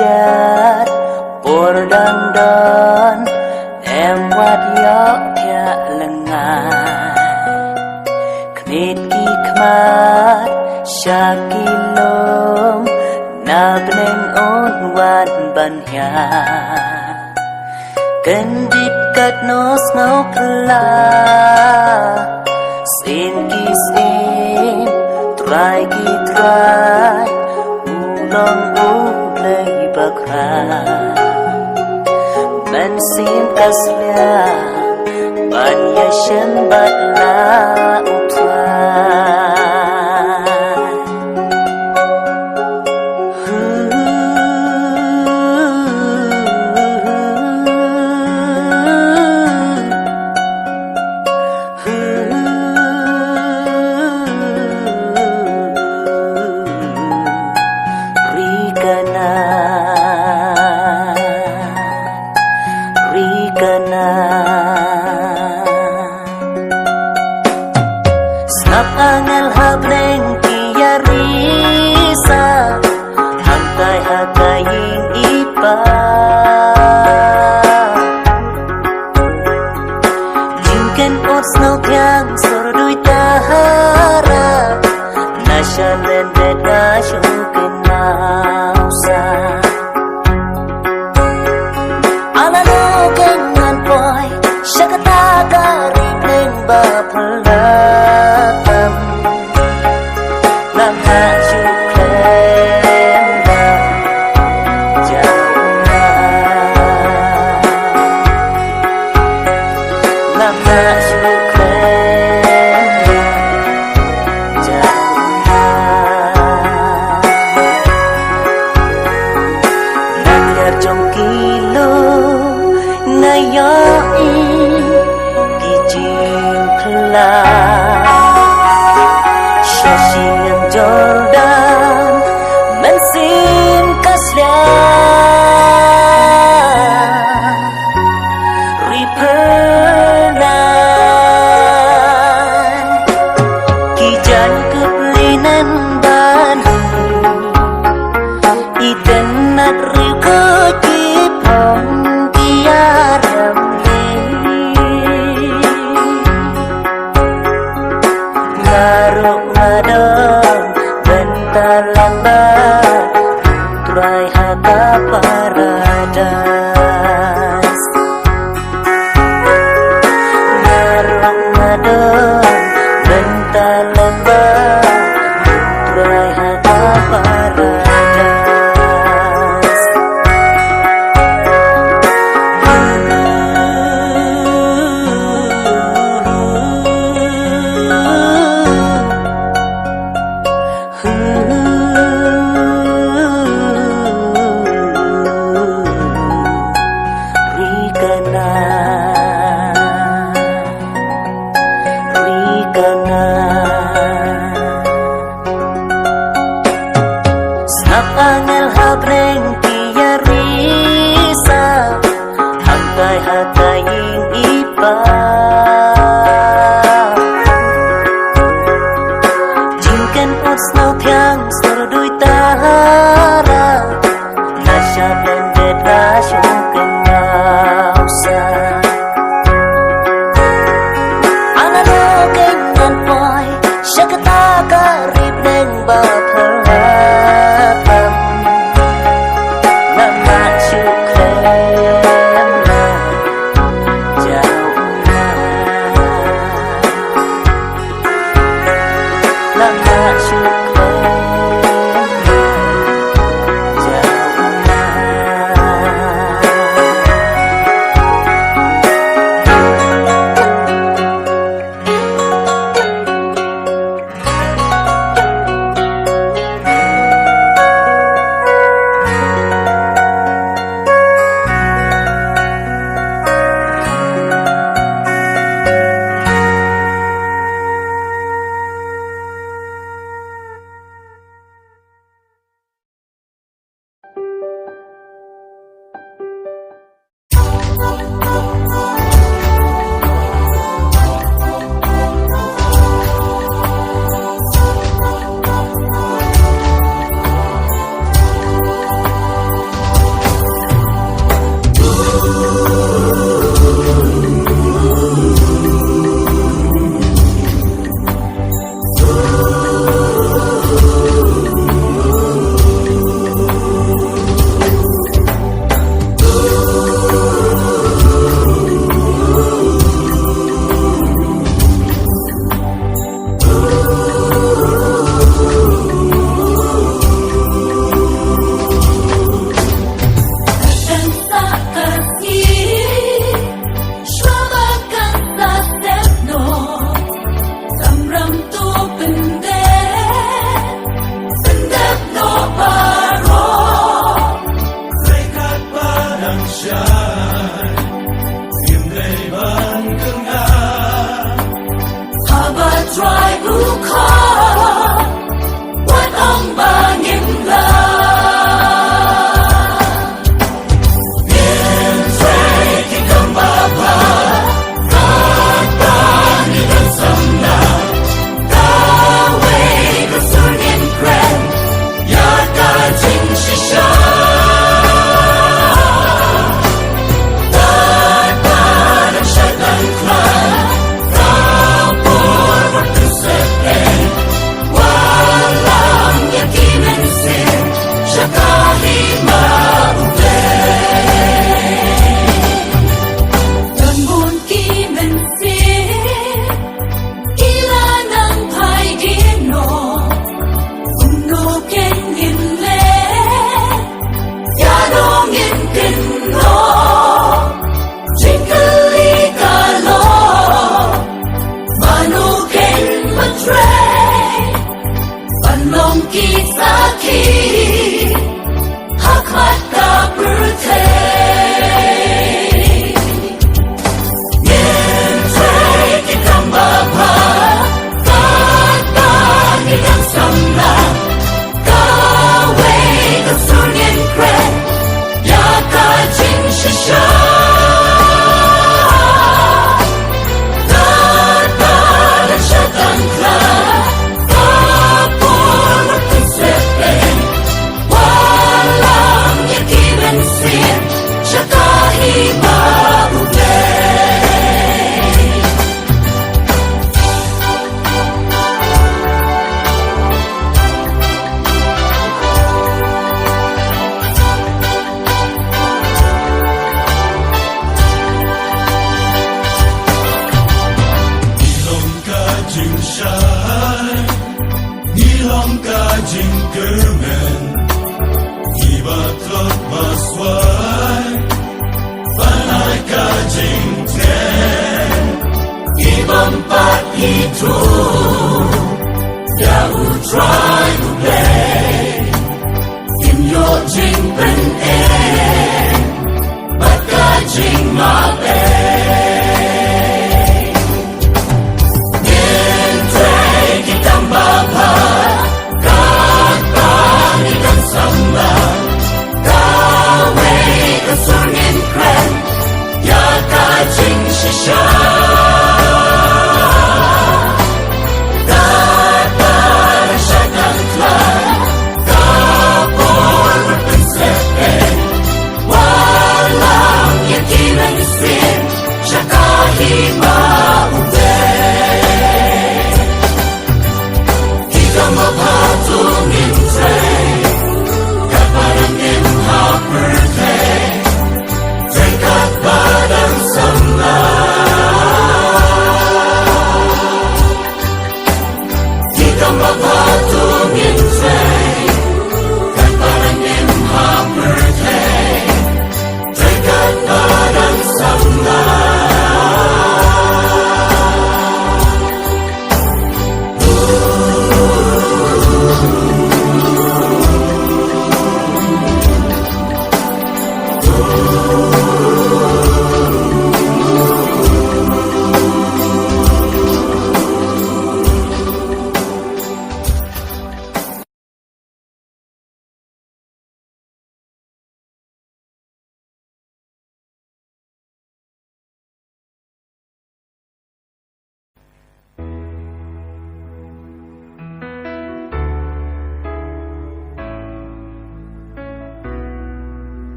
đát bồ đăng đón em quát gió kia lần ngài knit ki khmat shaki lom na bneng on wan ban ya kendit kat nos ngau kla sin ki sin try ki try ulong ulay bakha man sin kasla ban ya shem batla utwa Snap angal habneng kiyarisa hangkay hataying ipa Jingken ot snow kyang sordoy tahara Nasya lendet na syukin nausa Alalo kengan boy syakata garip neng bapulatam Lam haju klenda jauh Lam haju klenda jauh Nangyar jong kilo ngayoi kijing pela Shashi yang Jordan mensim kaslia Ripernan kijan keplinan banhu iten nat riko kipong kiaram Laruk madon bentar lambat Turai hata paradas Laruk madon bentar lambat Turai hata paradas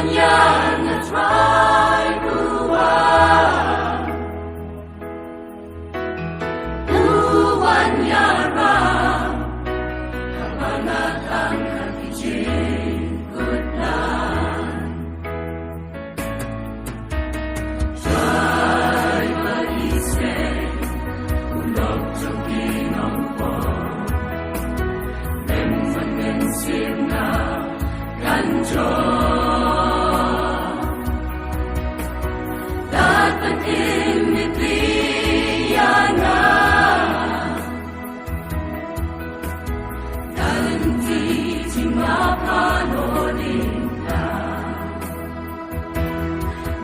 banyan at may buwan. Buwan yarang kabanat ang kakijikutan. Siya'y mag-isip ulog trong ginong po. Mensim na kanjo. Dapat imipiyana Dalanti timapanonin na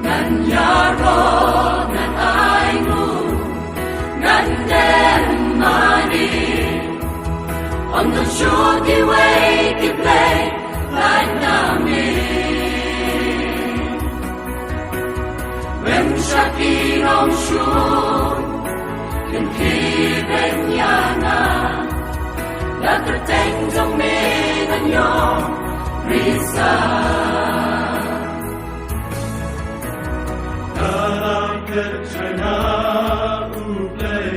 Nanyaro nan ay mo Nandemani On the shore the way to play like namin When Shakirong Shun Yung kiben niya na Naterteng trong mình anh nhong Risa Naraket China uplay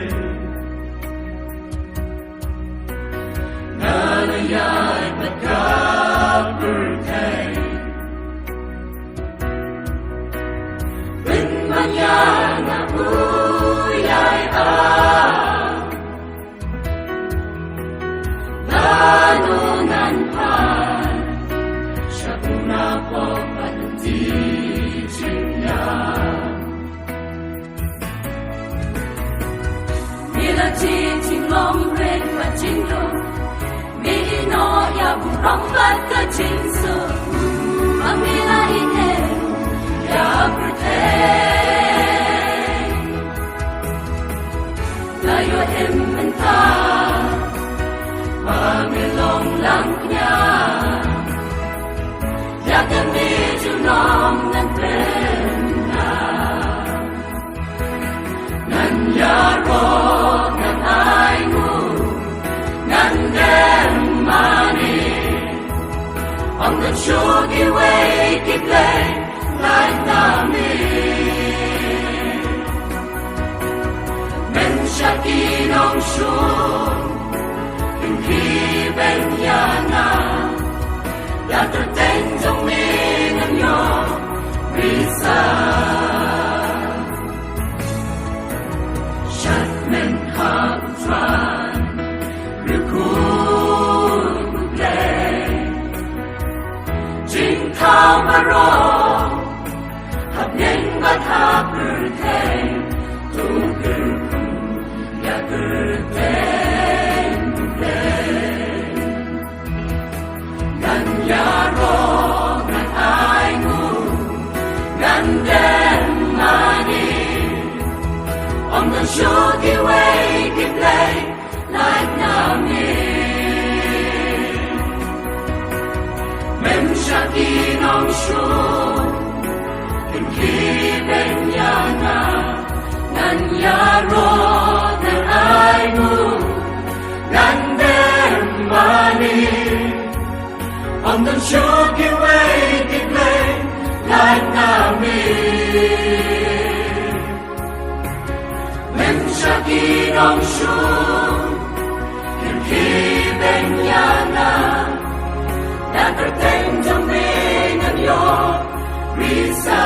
Nalayay magkapurtay Pinmanyan na buyay ang Lanunan pan Siya una po panuntitin niya Nila titing long rin matinong Mino ya burong bat ka jinso Ang nila ine ya pretend Layo himenta Pamilong lang niya Ya kami junong ng pena Nanyaro ng ay mo Nandemani On the shogi way to play like namin Men Shakinong Shun Yung kiben niya na Daterteng trong mình anh nhong Risa Shut men hab tran Rukun buklay Jing thao marong Hab nhanh bat hab rutay Tu gurku ya gurtay buklay Nanyaro nan ay mo Nandemani On the shogi way to play like namin Men Shakinong Shun Yung kiben niya na Nanyaro ng ay mo Nandemani On the shogi way to play like namin Men Shakinong Shun Yung kiben niya na Naterteng trong mình anh nhong Risa